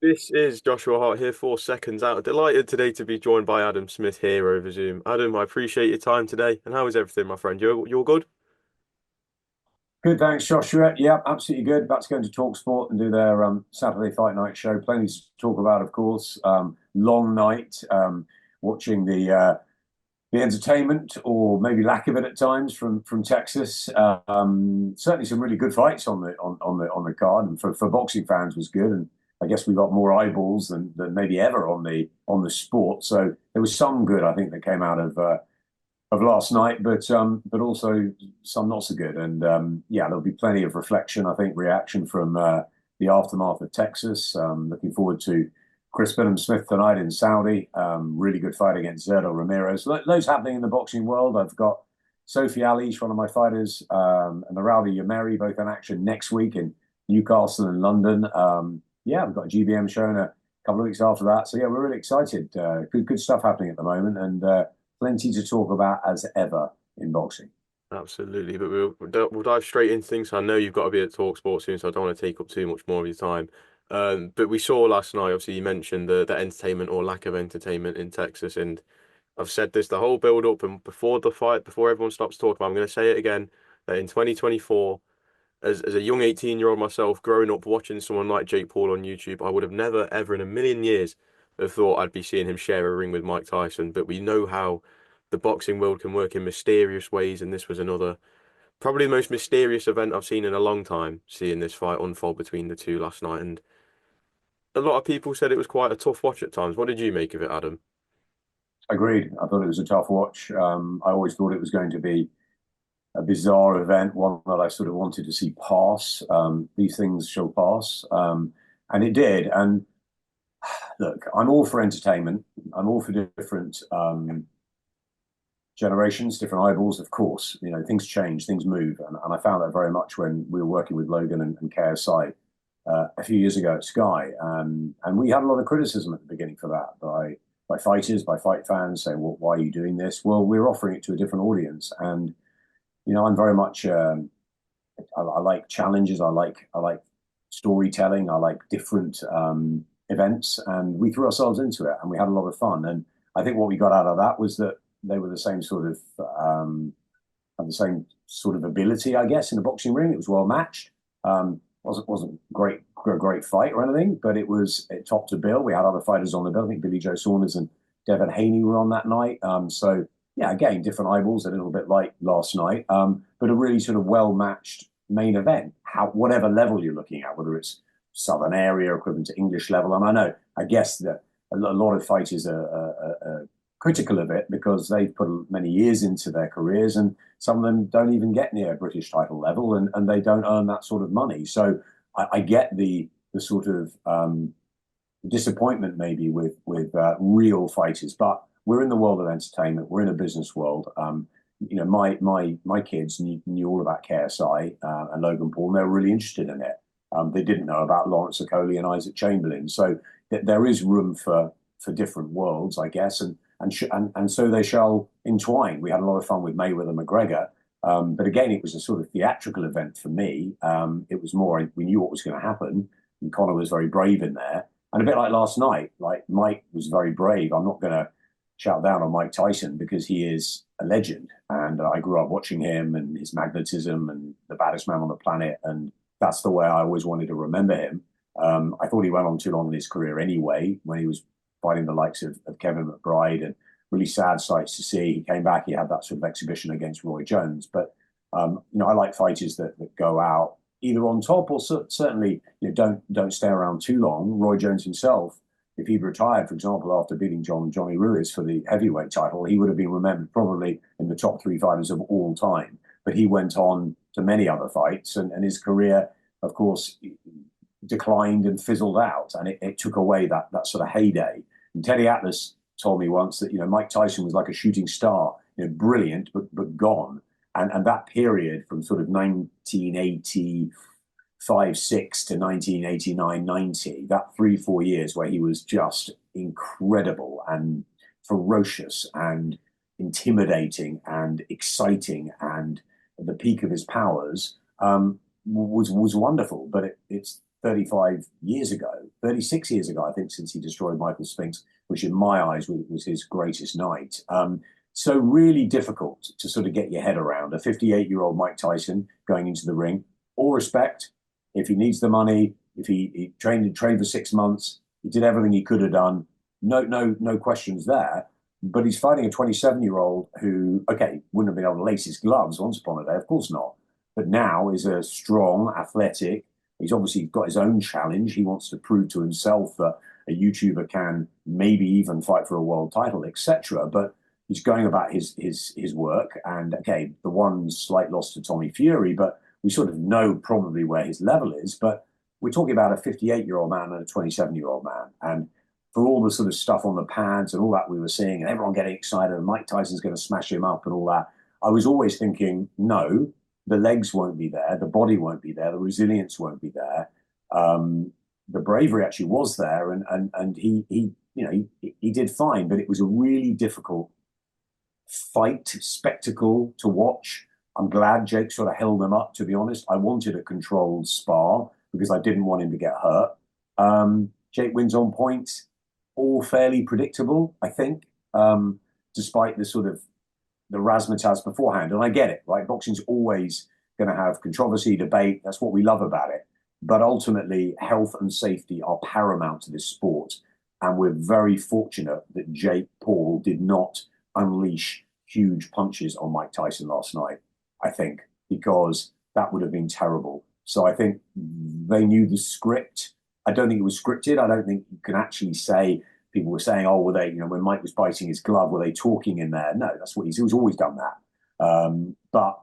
This is Joshua Hart here for Seconds Out. Delighted today to be joined by Adam Smith here over Zoom. Adam, I appreciate your time today. And how is everything, my friend? You're good? Good, thanks, Joshua. Yeah, absolutely good. About to go into Talk Sport and do their Saturday Fight Night show. Plenty to talk about, of course. Long night, watching the entertainment, or maybe lack of it at times, from Texas. Certainly some really good fights on the card, and for boxing fans was good. And I guess we got more eyeballs than maybe ever on the sport. So there was some good, I think, that came out of last night, but also some not so good. And yeah, there'll be plenty of reflection, I think, reaction from the aftermath of Texas. Looking forward to Chris Smith tonight in Saudi. Really good fight against Zerdo Ramirez. Loads happening in the boxing world. I've got Sophie Alish, one of my fighters, and the Rowdy Yameri, both in action next week in Newcastle and London. Yeah, we've got a GBM show in a couple of weeks after that. So yeah, we're really excited. Good stuff happening at the moment, and plenty to talk about as ever in boxing. Absolutely. But we'll dive straight into things. I know you've got to be at Talk Sport soon, so I don't want to take up too much more of your time. But we saw last night, obviously, you mentioned the entertainment or lack of entertainment in Texas. And I've said this the whole build up and before the fight, before everyone stops talking about it, I'm going to say it again that in 2024, as a young 18-year-old myself, growing up watching someone like Jake Paul on YouTube, I would have never, ever in a million years have thought I'd be seeing him share a ring with Mike Tyson. But we know how the boxing world can work in mysterious ways, and this was another, probably the most mysterious event I've seen in a long time, seeing this fight unfold between the two last night. And a lot of people said it was quite a tough watch at times. What did you make of it, Adam? Agreed. I thought it was a tough watch. I always thought it was going to be a bizarre event, one that I sort of wanted to see pass. These things shall pass. And it did. And look, I'm all for entertainment. I'm all for different generations, different eyeballs, of course. You know, things change, things move. And I found that very much when we were working with Logan and KSI a few years ago at Sky. And we had a lot of criticism at the beginning for that by fighters, by fight fans saying, well, why are you doing this? Well, we're offering it to a different audience. And, you know, I'm very much, I like challenges. I like storytelling. I like different events. And we threw ourselves into it and we had a lot of fun. And I think what we got out of that was that they were the same sort of, had the same sort of ability, I guess, in the boxing ring. It was well matched. Wasn't great fight or anything, but it topped a bill. We had other fighters on the bill. I think Billy Joe Saunders and Devin Haney were on that night. So yeah, again, different eyeballs, a little bit like last night, but a really sort of well matched main event. Whatever level you're looking at, whether it's Southern area equivalent to English level, and I guess that a lot of fighters are critical of it because they've put many years into their careers, and some of them don't even get near British title level, and they don't earn that sort of money. So I get the sort of disappointment maybe with real fighters, but we're in the world of entertainment. We're in a business world. You know, my kids knew all about KSI and Logan Paul, and they were really interested in it. They didn't know about Lawrence Okoli and Isaac Chamberlain. So there is room for different worlds, I guess, and so they shall entwine. We had a lot of fun with Mayweather McGregor, but again, it was a sort of theatrical event for me. It was more we knew what was going to happen, and Conor was very brave in there, and a bit like last night. Like Mike was very brave. I'm not going to shout down on Mike Tyson because he is a legend, and I grew up watching him and his magnetism and the baddest man on the planet, and that's the way I always wanted to remember him. I thought he went on too long in his career anyway when he was fighting the likes of Kevin McBride, and really sad sights to see. He came back, he had that sort of exhibition against Roy Jones. But, you know, I like fighters that go out either on top or certainly don't stay around too long. Roy Jones himself, if he'd retired, for example, after beating Johnny Ruiz for the heavyweight title, he would have been remembered probably in the top three fighters of all time. But he went on to many other fights, and his career, of course, declined and fizzled out, and it took away that sort of heyday. And Teddy Atlas told me once that Mike Tyson was like a shooting star, brilliant but gone. And that period from sort of 1985-6 to 1989-90, that 3-4 years where he was just incredible and ferocious and intimidating and exciting and at the peak of his powers, was wonderful. But it's 35 years ago, 36 years ago, I think, since he destroyed Michael Spinks, which in my eyes was his greatest night. So really difficult to sort of get your head around. A 58-year-old Mike Tyson going into the ring. All respect. If he needs the money, if he trained for 6 months, he did everything he could have done. No questions there. But he's fighting a 27-year-old who, okay, wouldn't have been able to lace his gloves once upon a day, of course not. But now is a strong, athletic. He's obviously got his own challenge. He wants to prove to himself that a YouTuber can maybe even fight for a world title, etc. But he's going about his work. And okay, the one slight loss to Tommy Fury, but we sort of know probably where his level is. But we're talking about a 58-year-old man and a 27-year-old man. And for all the sort of stuff on the pads and all that we were seeing, and everyone getting excited, and Mike Tyson's going to smash him up and all that, I was always thinking, no, the legs won't be there, the body won't be there, the resilience won't be there. The bravery actually was there, and he did fine, but it was a really difficult fight spectacle to watch. I'm glad Jake sort of held him up, to be honest. I wanted a controlled spar because I didn't want him to get hurt. Jake wins on points, all fairly predictable, I think, despite the sort of the razzmatazz beforehand. And I get it, right? Boxing's always going to have controversy, debate. That's what we love about it. But ultimately, health and safety are paramount to this sport. And we're very fortunate that Jake Paul did not unleash huge punches on Mike Tyson last night, I think, because that would have been terrible. So I think they knew the script. I don't think it was scripted. I don't think you can actually say, people were saying, oh, were they, when Mike was biting his glove, were they talking in there? No, that's what he's always done that. But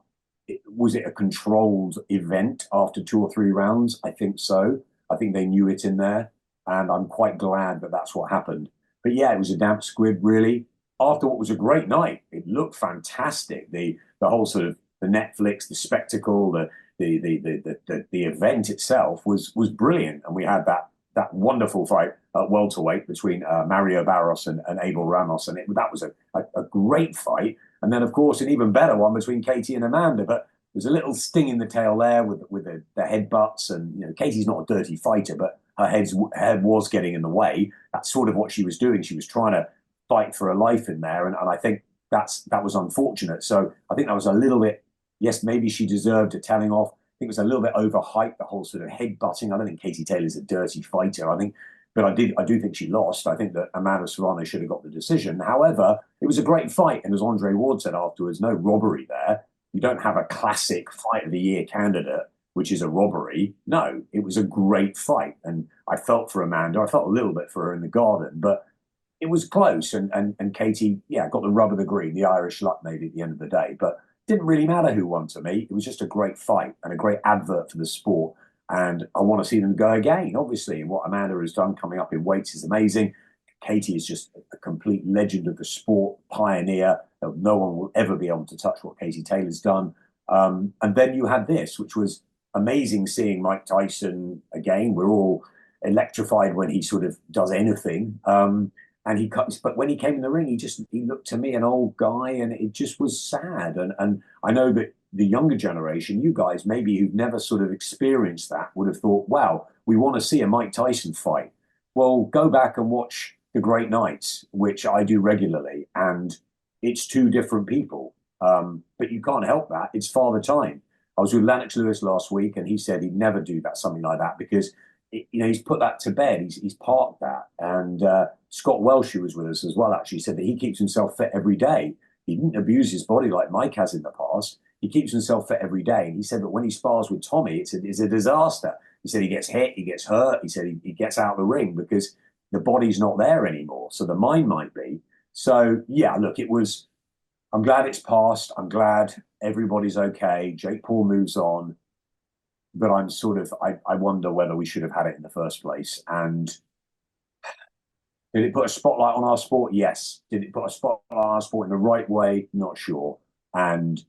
was it a controlled event after 2 or 3 rounds? I think so. I think they knew it in there. And I'm quite glad that that's what happened. But yeah, it was a damp squib, really. After what was a great night, it looked fantastic. The whole sort of the Netflix, the spectacle, the event itself was brilliant. And we had that wonderful fight at welterweight between Mario Barros and Abel Ramos, and that was a great fight. And then, of course, an even better one between Katie and Amanda. But there's a little sting in the tail there with the headbutts, and Katie's not a dirty fighter, but her head was getting in the way. That's sort of what she was doing. She was trying to fight for her life in there, and I think that was unfortunate. So I think that was a little bit. Yes, maybe she deserved a telling off. I think it was a little bit overhyped, the whole sort of headbutting. I don't think Katie Taylor's a dirty fighter. But I do think she lost. I think that Amanda Serrano should have got the decision. However, it was a great fight, and as Andre Ward said afterwards, no robbery there. You don't have a classic fight of the year candidate, which is a robbery. No, it was a great fight, and I felt for Amanda. I felt a little bit for her in the garden, but it was close. And Katie, yeah, got the rub of the green. The Irish luck maybe at the end of the day, but didn't really matter who won to me. It was just a great fight and a great advert for the sport. And I want to see them go again, obviously. And what Amanda has done coming up in weights is amazing. Katie is just a complete legend of the sport, pioneer. No one will ever be able to touch what Katie Taylor's done. And then you had this, which was amazing seeing Mike Tyson again. We're all electrified when he sort of does anything. But when he came in the ring, he looked to me an old guy, and it just was sad. And I know that the younger generation, you guys maybe who've never sort of experienced that, would have thought, wow, we want to see a Mike Tyson fight. Well, go back and watch The Great Nights, which I do regularly, and it's 2 different people. But you can't help that. It's Father Time. I was with Lennox Lewis last week, and he said he'd never do something like that, because he's put that to bed. He's parked that. And Scott Welsh, who was with us as well, actually said that he keeps himself fit every day. He didn't abuse his body like Mike has in the past. He keeps himself fit every day. And he said that when he spars with Tommy, it's a disaster. He said he gets hit, he gets hurt. He said he gets out of the ring because the body's not there anymore. So the mind might be. So, yeah, look, I'm glad it's passed. I'm glad everybody's okay. Jake Paul moves on. But I'm I wonder whether we should have had it in the first place. And did it put a spotlight on our sport? Yes. Did it put a spotlight on our sport in the right way? Not sure. And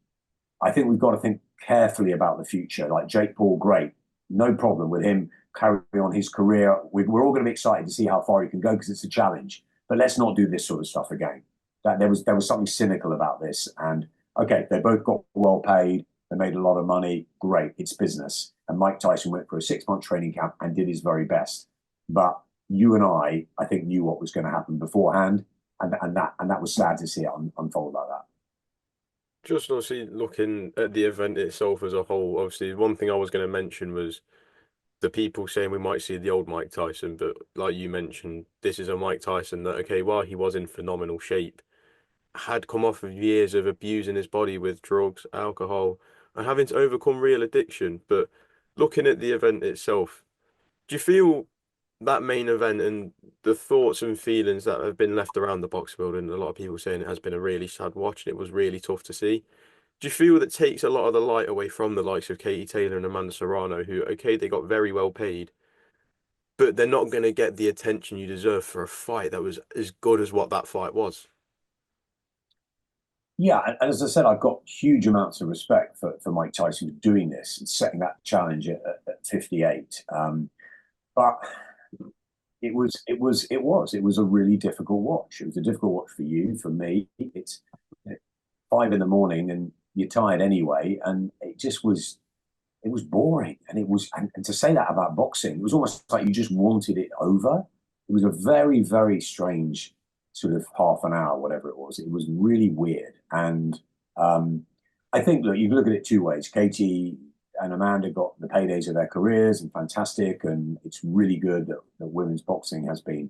I think we've got to think carefully about the future. Like Jake Paul, great. No problem with him carrying on his career. We're all going to be excited to see how far he can go because it's a challenge. But let's not do this sort of stuff again. There was something cynical about this. And okay, they both got well paid. They made a lot of money. Great. It's business. And Mike Tyson went for a 6-month training camp and did his very best. But you and I think, knew what was going to happen beforehand, and that was sad to see it unfold like that. Just obviously looking at the event itself as a whole, obviously one thing I was going to mention was the people saying we might see the old Mike Tyson, but like you mentioned, this is a Mike Tyson that, okay, while he was in phenomenal shape, had come off of years of abusing his body with drugs, alcohol, and having to overcome real addiction. But looking at the event itself, do you feel that main event and the thoughts and feelings that have been left around the box building, a lot of people saying it has been a really sad watch and it was really tough to see. Do you feel that takes a lot of the light away from the likes of Katie Taylor and Amanda Serrano, who, okay, they got very well paid, but they're not going to get the attention you deserve for a fight that was as good as what that fight was? Yeah, and as I said, I've got huge amounts of respect for Mike Tyson doing this and setting that challenge at 58. But it was a really difficult watch. It was a difficult watch for you, for me. It's 5 in the morning and you're tired anyway, and it was boring. And and to say that about boxing, it was almost like you just wanted it over. It was a very, very strange sort of half an hour, whatever it was. It was really weird. And I think, look, you can look at it two ways. Katie and Amanda got the paydays of their careers and fantastic. And it's really good that women's boxing has been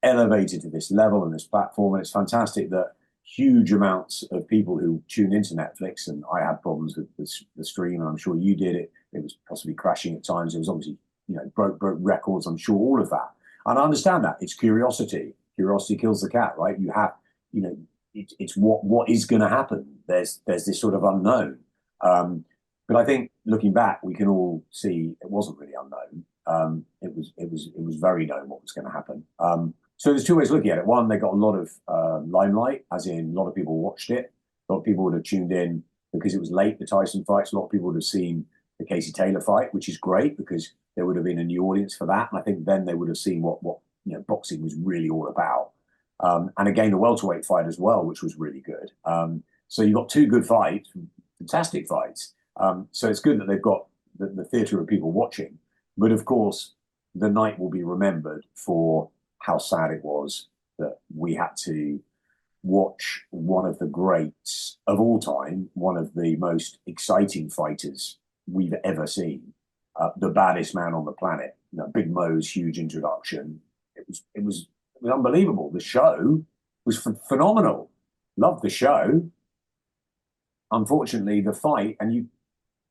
elevated to this level and this platform. And it's fantastic that huge amounts of people who tune into Netflix, and I had problems with the stream, and I'm sure you did. It was possibly crashing at times. It was obviously, broke records. I'm sure all of that, and I understand that it's curiosity. Curiosity kills the cat, right? You have, it's what is going to happen. There's this sort of unknown. But I think looking back, we can all see it wasn't really unknown. It was very known what was going to happen. So there's two ways of looking at it. One, they got a lot of limelight, as in a lot of people watched it. A lot of people would have tuned in because it was late, the Tyson fights. A lot of people would have seen the Casey Taylor fight, which is great because there would have been a new audience for that. And I think then they would have seen what boxing was really all about. And again, the welterweight fight as well, which was really good. So you've got two good fights, fantastic fights. So it's good that they've got the theatre of people watching. But of course, the night will be remembered for how sad it was that we had to watch one of the greats of all time, one of the most exciting fighters we've ever seen, the baddest man on the planet. Big Mo's huge introduction. It was unbelievable. The show was phenomenal. Loved the show. Unfortunately, the fight, and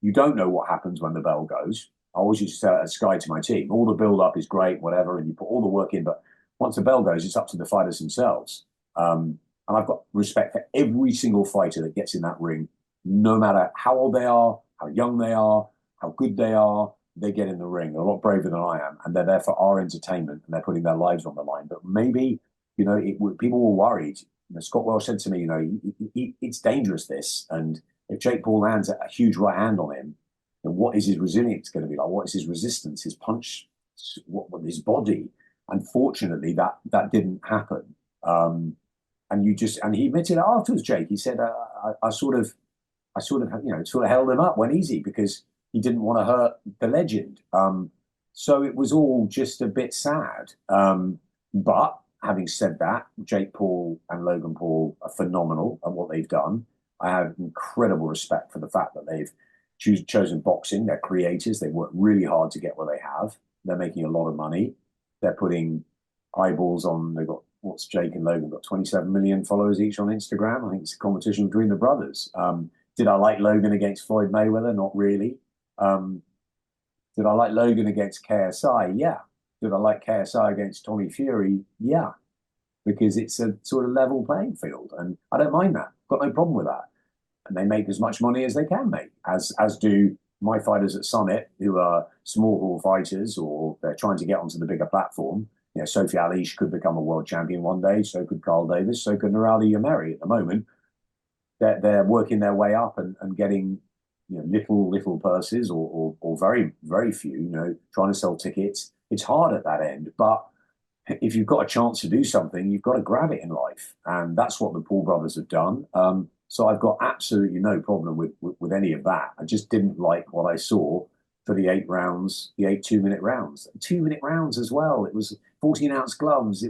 you don't know what happens when the bell goes. I always used to say at Sky to my team, all the build up is great, whatever, and you put all the work in, but once the bell goes, it's up to the fighters themselves. And I've got respect for every single fighter that gets in that ring, no matter how old they are, how young they are, how good they are. They get in the ring. They're a lot braver than I am, and they're there for our entertainment, and they're putting their lives on the line. But maybe, people were worried. Scott Welsh said to me, it's dangerous, this, and if Jake Paul lands a huge right hand on him, then what is his resilience going to be like? What is his resistance, his punch, what his body? Unfortunately, that didn't happen. And he admitted it afterwards, Jake. He said, I sort of, held him up, went easy because he didn't want to hurt the legend. So it was all just a bit sad. But having said that, Jake Paul and Logan Paul are phenomenal at what they've done. I have incredible respect for the fact that they've chosen boxing. They're creators. They work really hard to get where they have. They're making a lot of money. They're putting eyeballs on. They've got, what's Jake and Logan got 27 million followers each on Instagram. I think it's a competition between the brothers. Did I like Logan against Floyd Mayweather? Not really. Did I like Logan against KSI? Yeah. Did I like KSI against Tommy Fury? Yeah. Because it's a sort of level playing field. And I don't mind that. Got no problem with that. And they make as much money as they can make, as do my fighters at Summit, who are small hall fighters, or they're trying to get onto the bigger platform. Sophie Ali could become a world champion one day. So could Carl Davis. So could Nurali Yameri. At the moment, they're working their way up and getting little purses or very, very few. Trying to sell tickets. It's hard at that end, but if you've got a chance to do something, you've got to grab it in life, and that's what the Paul brothers have done. So I've got absolutely no problem with any of that. I just didn't like what I saw for the 8 rounds, the 8 2-minute rounds, 2-minute rounds as well. It was 14-ounce gloves.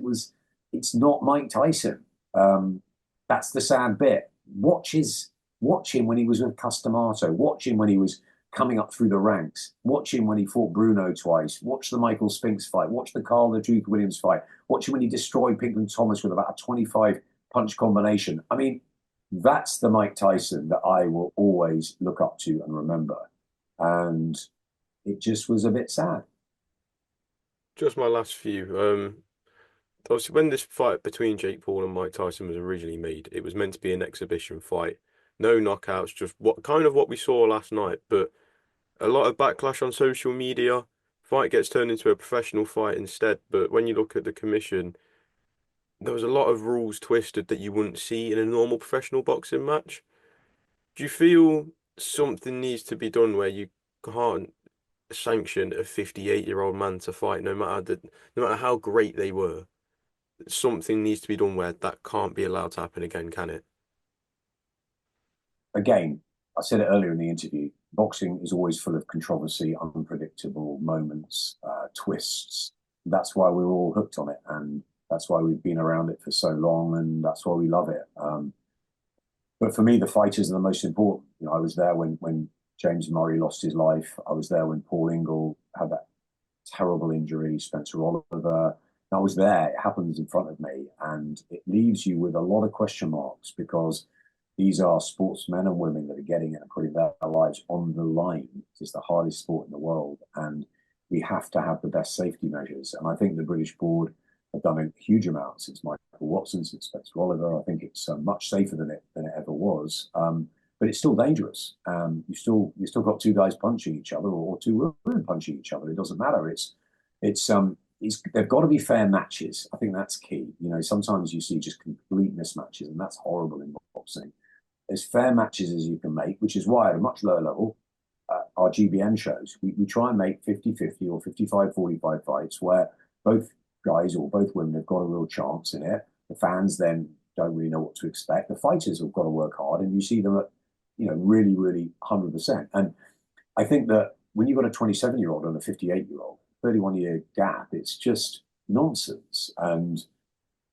It's not Mike Tyson. Um, that's the sad bit. Watch him when he was with Customato. Watch him when he was coming up through the ranks. Watch him when he fought Bruno twice. Watch the Michael Spinks fight. Watch the Carl the Duke Williams fight. Watch him when he destroyed Pinkman Thomas with about a 25 punch combination. I mean, that's the Mike Tyson that I will always look up to and remember. And it just was a bit sad. Just my last few. Obviously, when this fight between Jake Paul and Mike Tyson was originally made, it was meant to be an exhibition fight. No knockouts, just what we saw last night. But a lot of backlash on social media. Fight gets turned into a professional fight instead. But when you look at the commission, there was a lot of rules twisted that you wouldn't see in a normal professional boxing match. Do you feel something needs to be done where you can't sanction a 58-year-old man to fight no matter how great they were? Something needs to be done where that can't be allowed to happen again, can it? Again, I said it earlier in the interview, boxing is always full of controversy, unpredictable moments, twists. That's why we're all hooked on it. And that's why we've been around it for so long. And that's why we love it. But for me, the fighters are the most important. You know, I was there when James Murray lost his life. I was there when Paul Ingle had that terrible injury, Spencer Oliver. I was there. It happens in front of me, and it leaves you with a lot of question marks because these are sportsmen and women that are getting it and putting their lives on the line. It's the hardest sport in the world, and we have to have the best safety measures. And I think the British board have done a huge amount since Michael Watson, since Spencer Oliver. I think it's much safer than it ever was. But it's still dangerous. You still got two guys punching each other or two women punching each other. It doesn't matter. It's they've got to be fair matches. I think that's key. You know, sometimes you see just complete mismatches, and that's horrible in boxing. As fair matches as you can make, which is why at a much lower level, our GBN shows, we try and make 50-50 or 55-45 fights where both guys or both women have got a real chance in it. The fans then don't really know what to expect. The fighters have got to work hard, and you see them at, really, really 100%. And I think that when you've got a 27-year-old and a 58-year-old, 31-year gap, it's just nonsense. And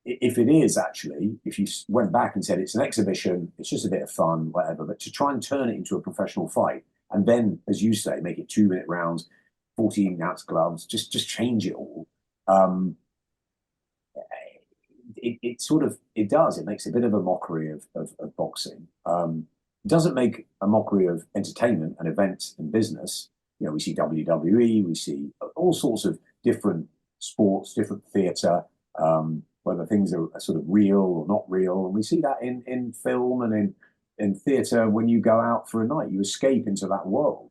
if it is actually, if you went back and said it's an exhibition, it's just a bit of fun, whatever, but to try and turn it into a professional fight, and then, as you say, make it 2-minute rounds, 14-ounce gloves, just change it all. It does. It makes a bit of a mockery of boxing. It doesn't make a mockery of entertainment and events and business. You know, we see WWE, we see all sorts of different sports, different theatre, whether things are sort of real or not real. And we see that in film and in theatre when you go out for a night, you escape into that world.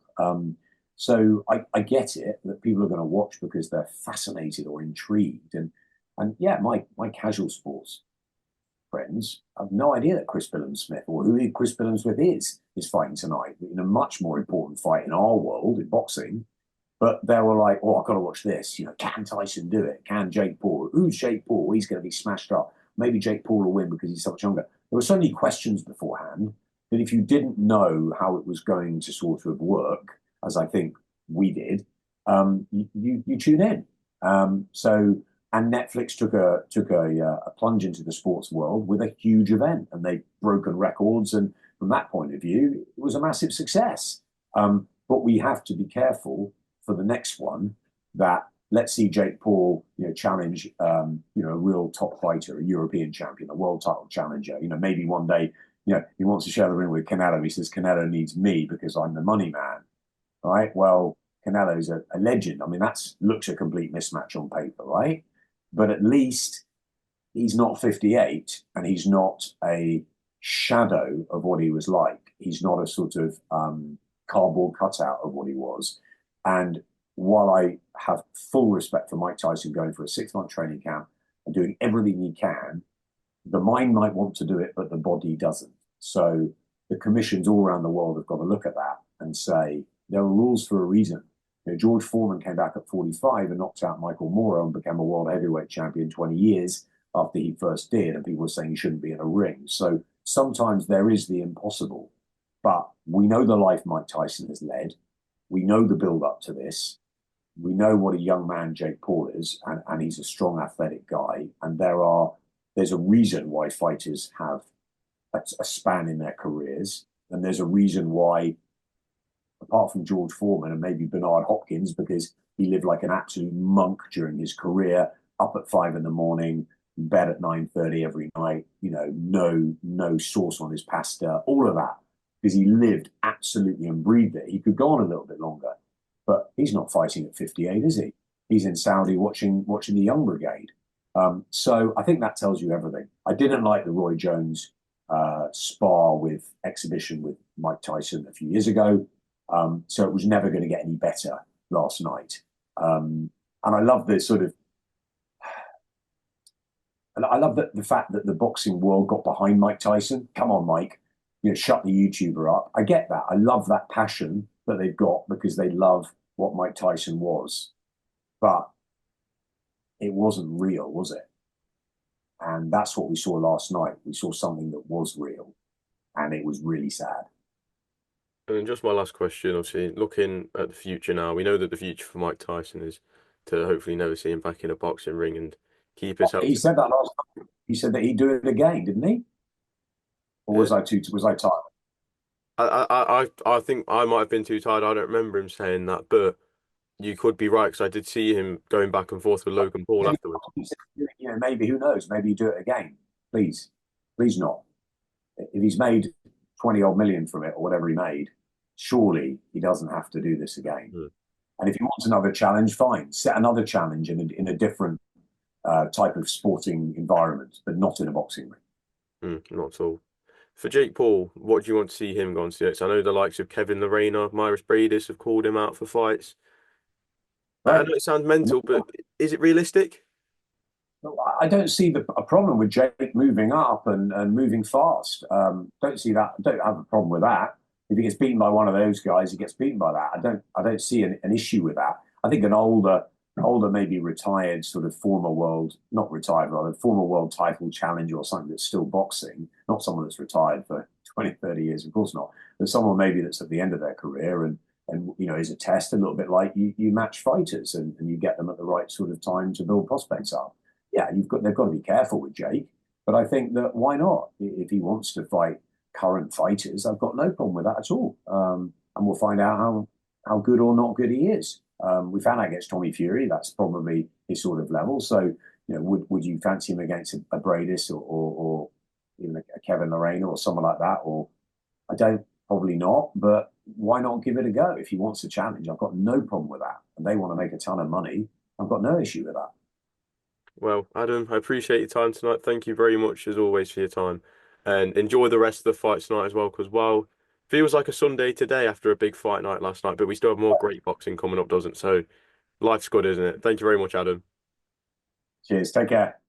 So I get it that people are going to watch because they're fascinated or intrigued. And yeah, my casual sports friends have no idea that Chris Billam-Smith or who Chris Billam-Smith is fighting tonight in a much more important fight in our world in boxing. But they were like, "Oh, I've got to watch this. You know, can Tyson do it? Can Jake Paul? Who's Jake Paul? He's going to be smashed up. Maybe Jake Paul will win because he's so much younger." There were so many questions beforehand that if you didn't know how it was going to sort of work, as I think we did, you tune in. And Netflix took a plunge into the sports world with a huge event, and they've broken records. And from that point of view, it was a massive success. But we have to be careful for the next one that let's see Jake Paul, challenge, a real top fighter, a European champion, a world title challenger. Maybe one day, he wants to share the ring with Canelo. He says Canelo needs me because I'm the money man, right? Well, Canelo's a legend. I mean, that looks a complete mismatch on paper, right? But at least he's not 58 and he's not a shadow of what he was like. He's not a sort of cardboard cutout of what he was. And while I have full respect for Mike Tyson going for a 6-month training camp and doing everything he can, the mind might want to do it, but the body doesn't. So the commissions all around the world have got to look at that and say, there are rules for a reason. George Foreman came back at 45 and knocked out Michael Moore and became a world heavyweight champion 20 years after he first did, and people were saying he shouldn't be in a ring. So sometimes there is the impossible, but we know the life Mike Tyson has led. We know the build up to this. We know what a young man Jake Paul is, and he's a strong, athletic guy. And there's a reason why fighters have a span in their careers, and there's a reason why, apart from George Foreman and maybe Bernard Hopkins, because he lived like an absolute monk during his career, up at 5 in the morning, bed at 9:30 every night, no sauce on his pasta, all of that, because he lived absolutely and breathed it. He could go on a little bit longer, but he's not fighting at 58, is he? He's in Saudi watching the Young Brigade. So I think that tells you everything. I didn't like the Roy Jones spar with exhibition with Mike Tyson a few years ago. So it was never going to get any better last night. And I love this sort of, I love the fact that the boxing world got behind Mike Tyson. Come on, Mike, shut the YouTuber up. I get that. I love that passion that they've got because they love what Mike Tyson was. But it wasn't real, was it? And that's what we saw last night. We saw something that was real, and it was really sad. And just my last question, obviously, looking at the future now, we know that the future for Mike Tyson is to hopefully never see him back in a boxing ring and keep his health. He said that last time. He said that he'd do it again, didn't he? Or Uh, was I tired? I think I might have been too tired. I don't remember him saying that, but you could be right because I did see him going back and forth with Logan Paul Maybe, afterwards. maybe who knows? Maybe he'd do it again. Please, please not. If he's made 20 odd million from it or whatever he made, surely he doesn't have to do this again. Mm, And if he wants another challenge, fine. Set another challenge in a different type of sporting environment, but not in a boxing ring. not at all. For Jake Paul, what do you want to see him go on to next? I know the likes of Kevin Lerena, Myris Bradis have called him out for fights. I Right? know it sounds mental, but is it realistic? I don't see a problem with Jake moving up and moving fast. Don't see that. Don't have a problem with that. If he gets beaten by one of those guys, he gets beaten by that. I don't see an issue with that. I think an older, maybe retired sort of former world, not retired rather, former world title challenger or something that's still boxing, not someone that's retired for 20, 30 years, of course not, but someone maybe that's at the end of their career and is a test a little bit like you match fighters and you get them at the right sort of time to build prospects up. Yeah, they've got to be careful with Jake, but I think that why not? If he wants to fight current fighters, I've got no problem with that at all. And we'll find out how good or not good he is. We found out against Tommy Fury. That's probably his sort of level. So, would you fancy him against a Bradis or even a Kevin Lorena or someone like that? Or I don't, probably not. But why not give it a go? If he wants a challenge, I've got no problem with that. And they want to make a ton of money. I've got no issue with that. Well, Adam, I appreciate your time tonight. Thank you very much, as always, for your time. And enjoy the rest of the fight tonight as well, because, well, feels like a Sunday today after a big fight night last night, but we still have more great boxing coming up, doesn't it? So life's good, isn't it? Thank you very much, Adam. Cheers. Take care.